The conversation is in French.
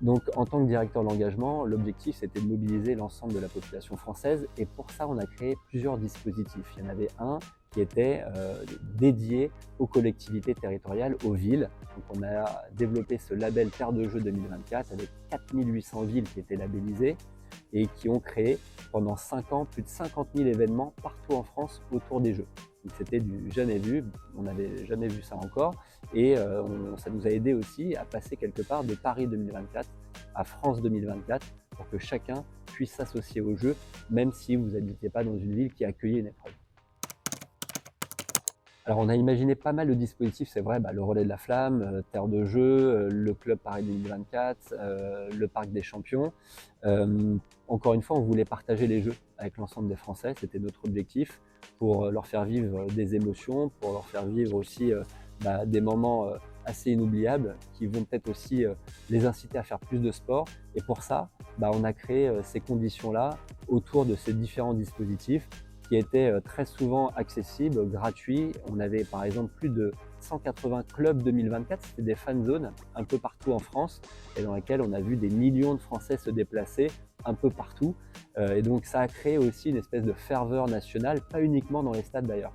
Donc, en tant que directeur de l'engagement, l'objectif, c'était de mobiliser l'ensemble de la population française et pour ça, on a créé plusieurs dispositifs. Il y en avait un qui était dédié aux collectivités territoriales, aux villes. Donc, on a développé ce label Terre de Jeux 2024 avec 4800 villes qui étaient labellisées et qui ont créé pendant 5 ans plus de 50 000 événements partout en France autour des Jeux. Donc c'était du jamais vu, on n'avait jamais vu ça encore et ça nous a aidé aussi à passer quelque part de Paris 2024 à France 2024 pour que chacun puisse s'associer aux Jeux, même si vous n'habitez pas dans une ville qui accueillait une épreuve. Alors on a imaginé pas mal de dispositifs, c'est vrai, le relais de la flamme, Terre de Jeux, le club Paris 2024, le parc des champions. Encore une fois, on voulait partager les Jeux avec l'ensemble des Français, c'était notre objectif, pour leur faire vivre des émotions, pour leur faire vivre aussi des moments assez inoubliables qui vont peut-être aussi les inciter à faire plus de sport. Et pour ça, on a créé ces conditions-là autour de ces différents dispositifs qui étaient très souvent accessibles, gratuits. On avait par exemple plus de 180 clubs 2024, c'était des fan zones un peu partout en France et dans lesquelles on a vu des millions de Français se déplacer un peu partout. Et donc ça a créé aussi une espèce de ferveur nationale, pas uniquement dans les stades d'ailleurs.